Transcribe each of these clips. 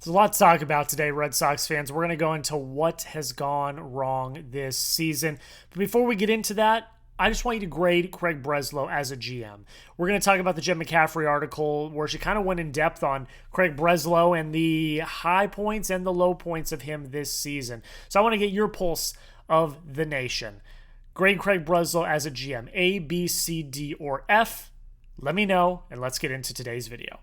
There's a lot to talk about today, Red Sox fans. We're going to go into what has gone wrong this season. But before we get into that, I just want you to grade Craig Breslow as a GM. We're going to talk about the Jen McCaffrey article where she kind of went in depth on Craig Breslow and the high points and the low points of him this season. So I want to get your pulse of the nation. Grade Craig Breslow as a GM, A, B, C, D, or F. Let me know, and let's get into today's video.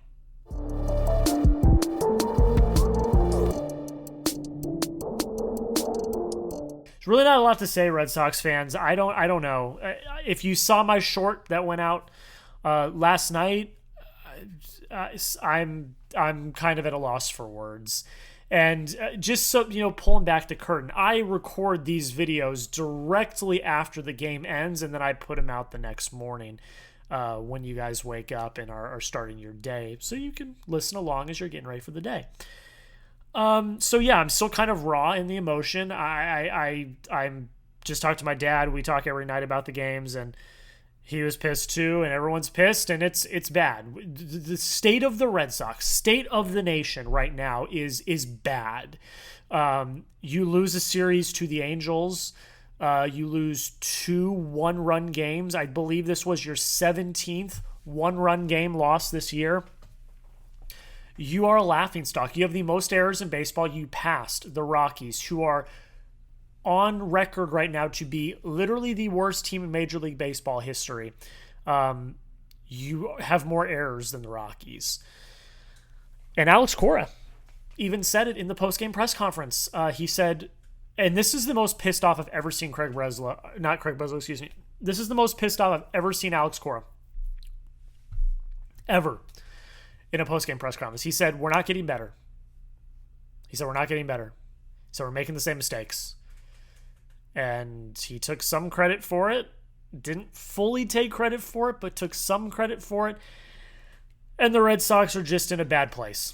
Really not a lot to say, Red Sox fans. I don't know. If you saw my short that went out last night, I'm kind of at a loss for words. And just so pulling back the curtain, I record these videos directly after the game ends, and then I put them out the next morning when you guys wake up and are starting your day, so you can listen along as you're getting ready for the day. So yeah, I'm still kind of raw in the emotion. I'm just talked to my dad. We talk every night about the games, and he was pissed too, and everyone's pissed, and it's bad. The state of the Red Sox, state of the nation right now is bad. You lose a series to the Angels. You lose 2 one-run games. I believe this was your 17th one-run game loss this year. You are a laughingstock. You have the most errors in baseball. You passed the Rockies, who are on record right now to be literally the worst team in Major League Baseball history. You have more errors than the Rockies. And Alex Cora even said it in the post-game press conference. He said, and this is the most pissed off I've ever seen Craig Breslow, not Craig Breslow, excuse me. This is the most pissed off I've ever seen Alex Cora. Ever. In a post-game press conference, he said, we're not getting better. He said, we're not getting better. So we're making the same mistakes. And he took some credit for it. Didn't fully take credit for it, but took some credit for it. And the Red Sox are just in a bad place.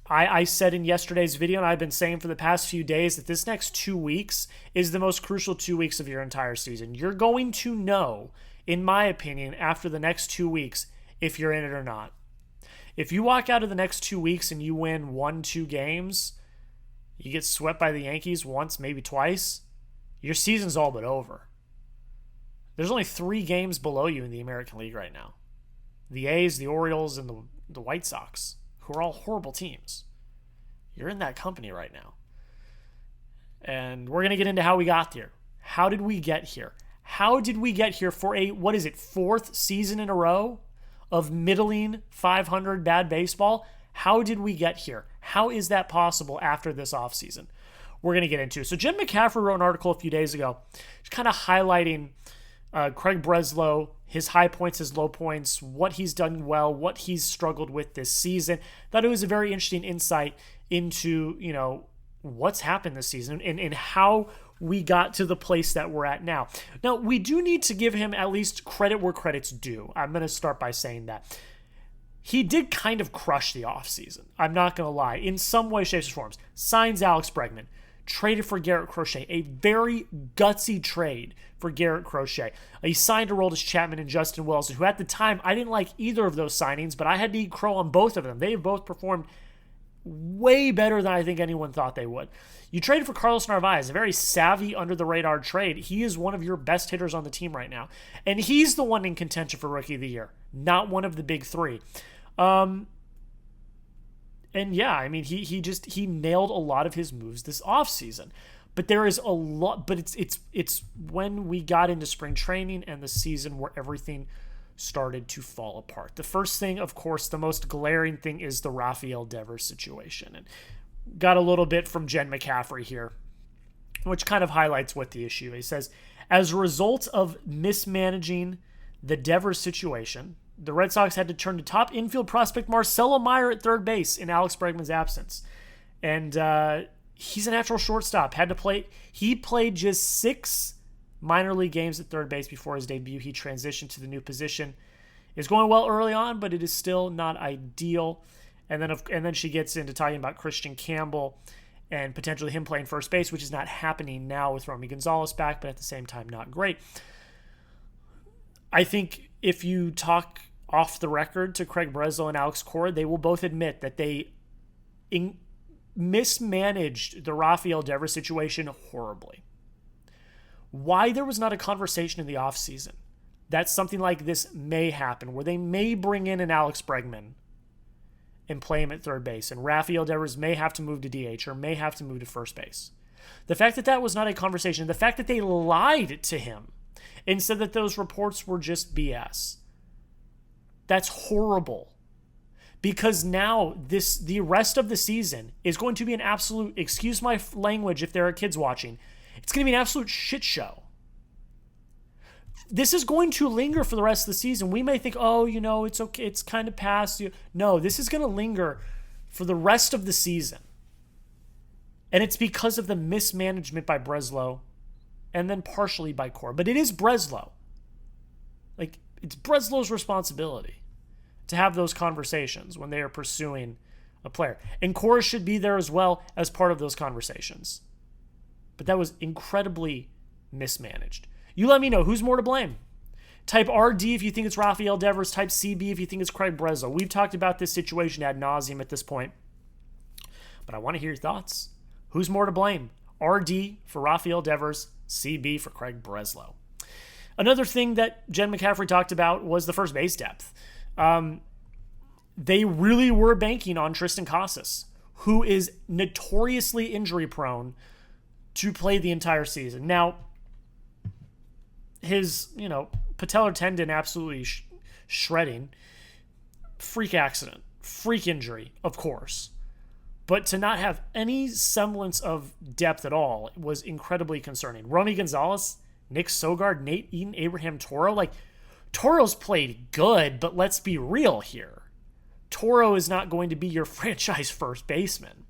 I said in yesterday's video, and I've been saying for the past few days, that this next 2 weeks is the most crucial 2 weeks of your entire season. You're going to know, in my opinion, after the next 2 weeks, if you're in it or not. If you walk out of the next 2 weeks and you win 1-2 games, you get swept by the Yankees once, maybe twice, your season's all but over. There's only 3 games below you in the American League right now. The A's, the Orioles, and the White Sox, who are all horrible teams. You're in that company right now. And we're going to get into how we got here. How did we get here? How did we get here for a, 4th season in a row of middling 500 bad baseball? How did we get here? How is that possible after this offseason? We're going to get into. So Jen McCaffrey wrote an article a few days ago, just kind of highlighting Craig Breslow, his high points, his low points, what he's done well, what he's struggled with this season. Thought it was a very interesting insight into, what's happened this season and how we got to the place that we're at now. Now, we do need to give him at least credit where credit's due. I'm going to start by saying that. He did kind of crush the offseason. I'm not going to lie. In some way, shapes, or forms. Signs Alex Bregman. Traded for Garrett Crochet. A very gutsy trade for Garrett Crochet. He signed Aroldis Chapman and Justin Wilson, who at the time, I didn't like either of those signings, but I had to eat crow on both of them. They have both performed way better than I think anyone thought they would. You traded for Carlos Narvaez, a very savvy, under-the-radar trade. He is one of your best hitters on the team right now. And he's the one in contention for Rookie of the Year, not one of the big 3. And yeah, I mean, he nailed a lot of his moves this offseason. But there is a lot, but it's when we got into spring training and the season where everything started to fall apart. The first thing, of course, the most glaring thing is the Rafael Devers situation. And got a little bit from Jen McCaffrey here, which kind of highlights what the issue is. He says, as a result of mismanaging the Devers situation, the Red Sox had to turn to top infield prospect Marcelo Meyer at third base in Alex Bregman's absence. And he's a natural shortstop. He played just 6 minor league games at third base before his debut. He transitioned to the new position. It's going well early on, but it is still not ideal. And then she gets into talking about Christian Campbell and potentially him playing first base, which is not happening now with Romy Gonzalez back, but at the same time, not great. I think if you talk off the record to Craig Breslow and Alex Cora, they will both admit that they mismanaged the Rafael Devers situation horribly. Why there was not a conversation in the offseason that something like this may happen, where they may bring in an Alex Bregman and play him at third base, and Rafael Devers may have to move to DH or may have to move to first base. The fact that that was not a conversation, the fact that they lied to him and said that those reports were just BS, that's horrible. Because now the rest of the season is going to be an absolute, excuse my language if there are kids watching, it's going to be an absolute shit show. This is going to linger for the rest of the season. We may think, it's okay, it's kind of past. No, this is going to linger for the rest of the season. And it's because of the mismanagement by Breslow and then partially by Cora. But it is Breslow. It's Breslow's responsibility to have those conversations when they are pursuing a player. And Cora should be there as well as part of those conversations. But that was incredibly mismanaged. You let me know who's more to blame. Type RD if you think it's Rafael Devers. Type CB if you think it's Craig Breslow. We've talked about this situation ad nauseum at this point. But I want to hear your thoughts. Who's more to blame? RD for Rafael Devers, CB for Craig Breslow. Another thing that Jen McCaffrey talked about was the first base depth. They really were banking on Triston Casas, who is notoriously injury prone, to play the entire season. Now, his, patellar tendon absolutely shredding. Freak accident. Freak injury, of course. But to not have any semblance of depth at all was incredibly concerning. Romy Gonzalez, Nick Sogard, Nate Eaton, Abraham Toro. Toro's played good, but let's be real here. Toro is not going to be your franchise first baseman.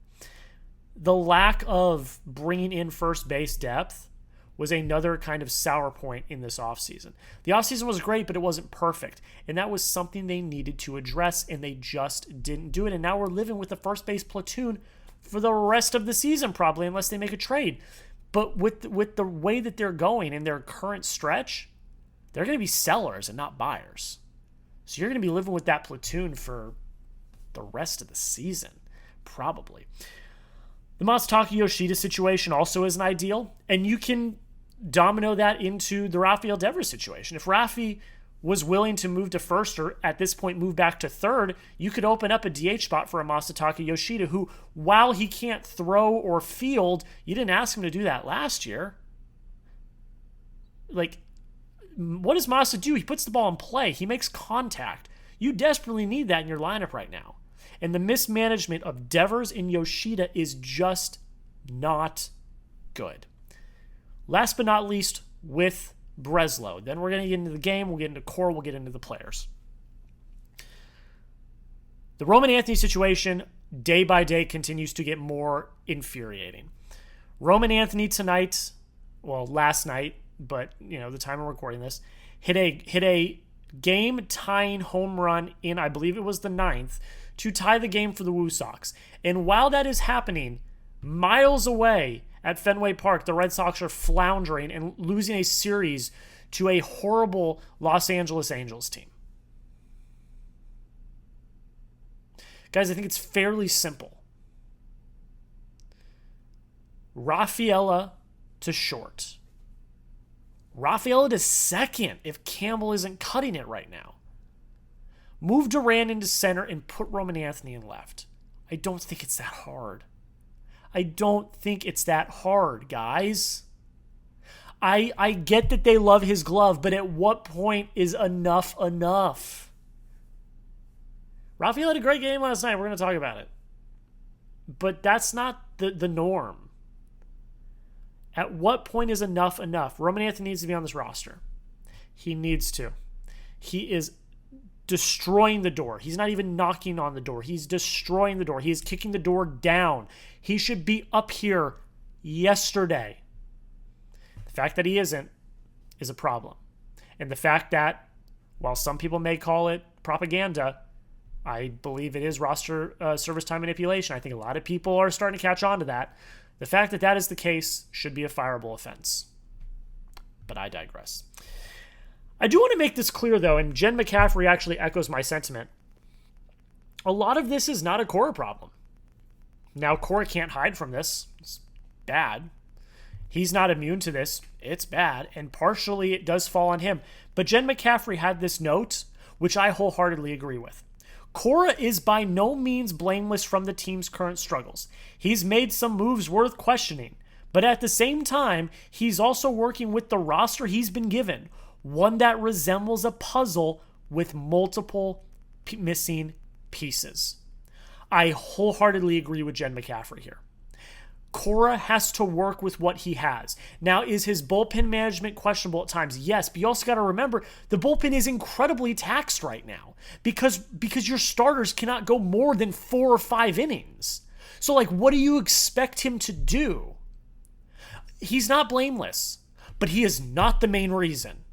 The lack of bringing in first base depth was another kind of sour point in this offseason. The offseason was great, but it wasn't perfect. And that was something they needed to address, and they just didn't do it. And now we're living with the first base platoon for the rest of the season, probably, unless they make a trade. But with the way that they're going in their current stretch, they're going to be sellers and not buyers. So you're going to be living with that platoon for the rest of the season, probably. The Masataka Yoshida situation also isn't ideal, and you can domino that into the Rafael Devers situation. If Rafi was willing to move to first, or at this point move back to third, you could open up a DH spot for a Masataka Yoshida who, while he can't throw or field, you didn't ask him to do that last year. What does Masa do? He puts the ball in play. He makes contact. You desperately need that in your lineup right now. And the mismanagement of Devers and Yoshida is just not good. Last but not least, with Breslow. Then we're going to get into the game. We'll get into Cora. We'll get into the players. The Roman Anthony situation, day by day, continues to get more infuriating. Roman Anthony tonight, last night, but the time I'm recording this, hit a game-tying home run in, I believe it was the 9th, to tie the game for the Woo Sox. And while that is happening, miles away at Fenway Park, the Red Sox are floundering and losing a series to a horrible Los Angeles Angels team. Guys, I think it's fairly simple. Rafaela to short. Rafaela to second if Campbell isn't cutting it right now. Move Duran into center and put Roman Anthony in left. I don't think it's that hard. I don't think it's that hard, guys. I get that they love his glove, but at what point is enough enough? Rafael had a great game last night. We're going to talk about it. But that's not the norm. At what point is enough enough? Roman Anthony needs to be on this roster. He needs to. He is destroying the door. He's not even knocking on the door. He's destroying the door. He is kicking the door down. He should be up here yesterday. The fact that he isn't is a problem. And the fact that, while some people may call it propaganda, I believe it is roster service time manipulation. I think a lot of people are starting to catch on to that. The fact that that is the case should be a fireable offense. But I digress. I do want to make this clear, though, and Jen McCaffrey actually echoes my sentiment. A lot of this is not a Cora problem. Now, Cora can't hide from this. It's bad. He's not immune to this. It's bad. And partially it does fall on him. But Jen McCaffrey had this note, which I wholeheartedly agree with. Cora is by no means blameless from the team's current struggles. He's made some moves worth questioning. But at the same time, he's also working with the roster he's been given, one that resembles a puzzle with multiple missing pieces. I wholeheartedly agree with Jen McCaffrey here. Cora has to work with what he has. Now, is his bullpen management questionable at times? Yes, but you also got to remember the bullpen is incredibly taxed right now because your starters cannot go more than 4 or 5 innings. So, like, what do you expect him to do? He's not blameless, but he is not the main reason.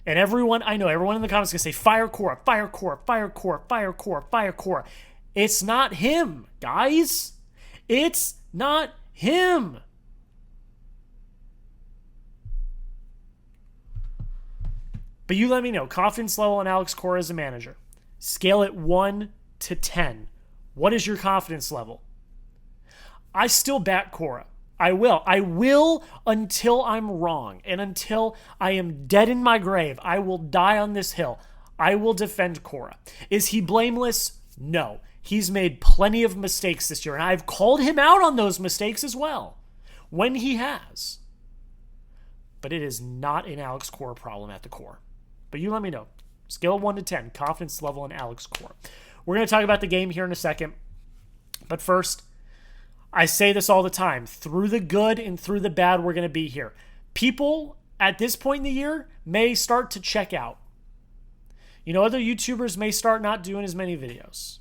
And everyone in the comments is going to say, fire Cora, fire Cora, fire Cora, fire Cora, fire Cora. It's not him, guys. It's not him. But you let me know. Confidence level on Alex Cora as a manager. Scale it 1 to 10. What is your confidence level? I still back Cora. I will. I will until I'm wrong. And until I am dead in my grave, I will die on this hill. I will defend Cora. Is he blameless? No. He's made plenty of mistakes this year, and I've called him out on those mistakes as well, when he has. But it is not an Alex Cora problem at the core. But you let me know. Scale of 1 to 10, confidence level in Alex Cora. We're going to talk about the game here in a second. But first, I say this all the time. Through the good and through the bad, we're going to be here. People at this point in the year may start to check out. Other YouTubers may start not doing as many videos.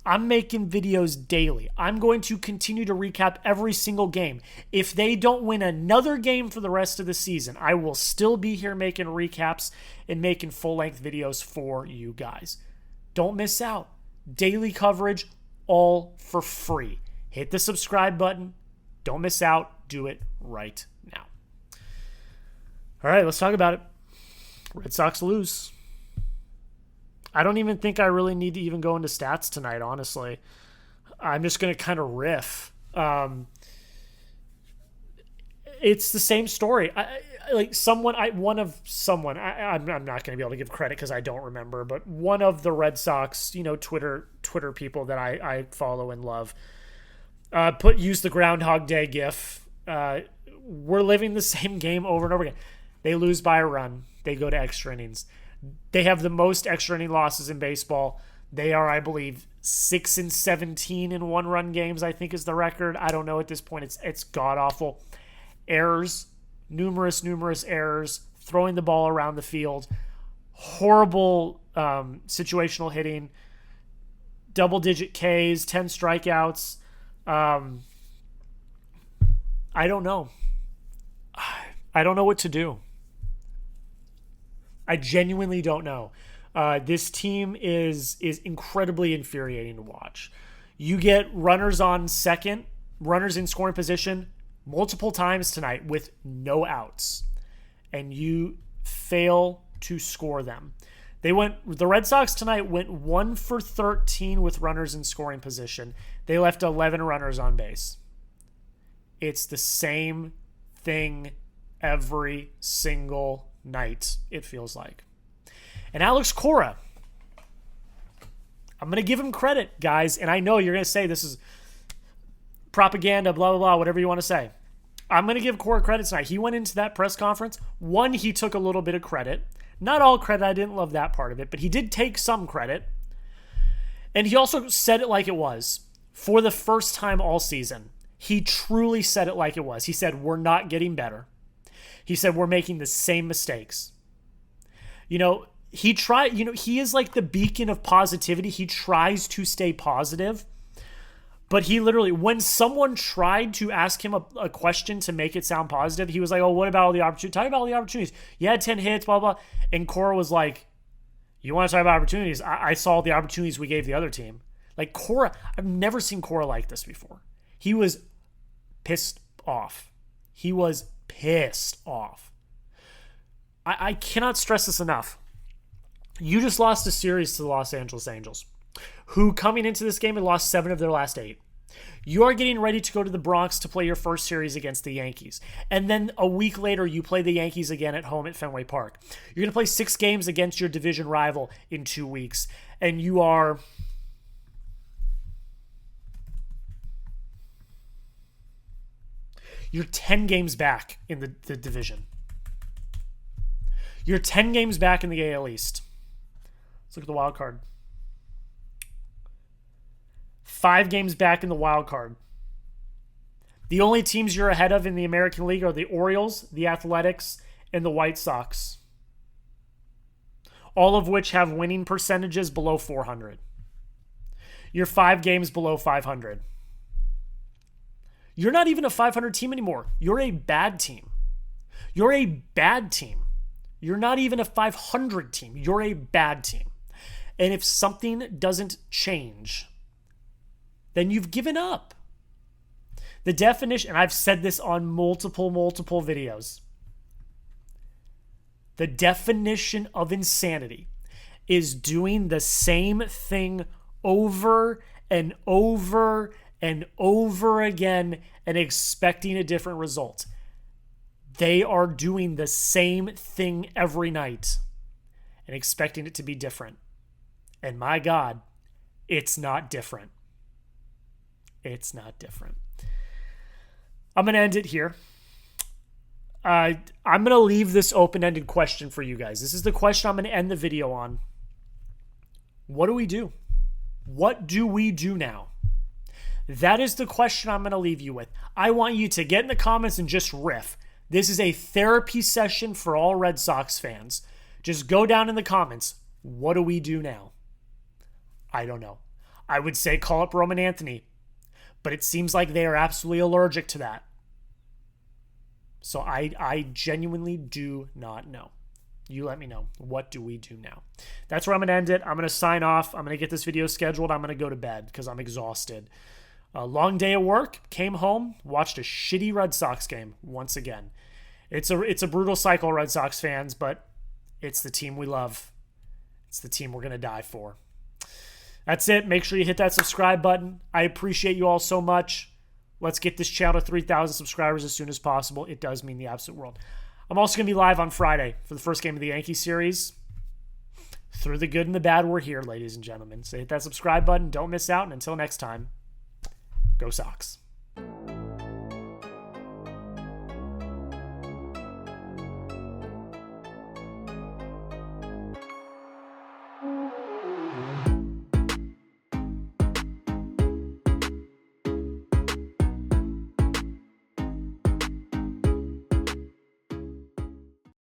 I'm making videos daily. I'm going to continue to recap every single game. If they don't win another game for the rest of the season, I will still be here making recaps and making full-length videos for you guys. Don't miss out. Daily coverage, all for free. Hit the subscribe button. Don't miss out. Do it right now. All right, let's talk about it. Red Sox lose. I don't even think I really need to even go into stats tonight, honestly. I'm just going to kind of riff. It's the same story. I'm not going to be able to give credit because I don't remember, but one of the Red Sox, Twitter people that I follow and love, used the Groundhog Day gif. We're living the same game over and over again. They lose by a run. They go to extra innings. They have the most extra inning losses in baseball. They are, I believe, 6-17 in one-run games, I think is the record. I don't know at this point. It's god-awful. Errors, numerous errors, throwing the ball around the field, horrible situational hitting, double-digit Ks, 10 strikeouts. I don't know. I don't know what to do. I genuinely don't know. This team is incredibly infuriating to watch. You get runners on second, runners in scoring position multiple times tonight with no outs, and you fail to score them. The Red Sox tonight went 1 for 13 with runners in scoring position. They left 11 runners on base. It's the same thing every single night, it feels like. And Alex Cora, I'm going to give him credit, guys, and I know you're going to say this is propaganda, blah, blah, blah, whatever you want to say. I'm going to give Cora credit tonight. He went into that press conference. One, he took a little bit of credit. Not all credit. I didn't love that part of it, but he did take some credit. And he also said it like it was. For the first time all season, he truly said it like it was. He said, we're not getting better. He said, we're making the same mistakes. He is like the beacon of positivity. He tries to stay positive. But he literally, when someone tried to ask him a question to make it sound positive, he was like, oh, what about all the opportunities? Talk about all the opportunities. You had 10 hits, blah, blah. And Cora was like, you want to talk about opportunities? I saw the opportunities we gave the other team. Like Cora, I've never seen Cora like this before. He was pissed off. He was pissed off. I cannot stress this enough. You just lost a series to the Los Angeles Angels, who coming into this game had lost 7 of their last 8. You are getting ready to go to the Bronx to play your first series against the Yankees. And then a week later, you play the Yankees again at home at Fenway Park. You're going to play 6 games against your division rival in 2 weeks. And you're 10 games back in the division. You're 10 games back in the AL East. Let's look at the wild card. 5 games back in the wild card. The only teams you're ahead of in the American League are the Orioles, the Athletics, and the White Sox. All of which have winning percentages below 400. You're 5 games below 500. You're not even a 500 team anymore. You're a bad team. You're a bad team. You're not even a 500 team. You're a bad team. And if something doesn't change, then you've given up. The definition, and I've said this on multiple videos, the definition of insanity is doing the same thing over and over and over again and expecting a different result. They are doing the same thing every night and expecting it to be different. And my God, it's not different. It's not different. I'm going to end it here. I'm going to leave this open-ended question for you guys. This is the question I'm going to end the video on. What do we do? What do we do now? That is the question I'm going to leave you with. I want you to get in the comments and just riff. This is a therapy session for all Red Sox fans. Just go down in the comments. What do we do now? I don't know. I would say call up Roman Anthony, but it seems like they are absolutely allergic to that. So I genuinely do not know. You let me know. What do we do now? That's where I'm going to end it. I'm going to sign off. I'm going to get this video scheduled. I'm going to go to bed because I'm exhausted. A long day of work. Came home. Watched a shitty Red Sox game once again. It's a brutal cycle, Red Sox fans, but it's the team we love. It's the team we're going to die for. That's it. Make sure you hit that subscribe button. I appreciate you all so much. Let's get this channel to 3,000 subscribers as soon as possible. It does mean the absolute world. I'm also going to be live on Friday for the first game of the Yankee series. Through the good and the bad, we're here, ladies and gentlemen. So hit that subscribe button. Don't miss out. And until next time, go Sox.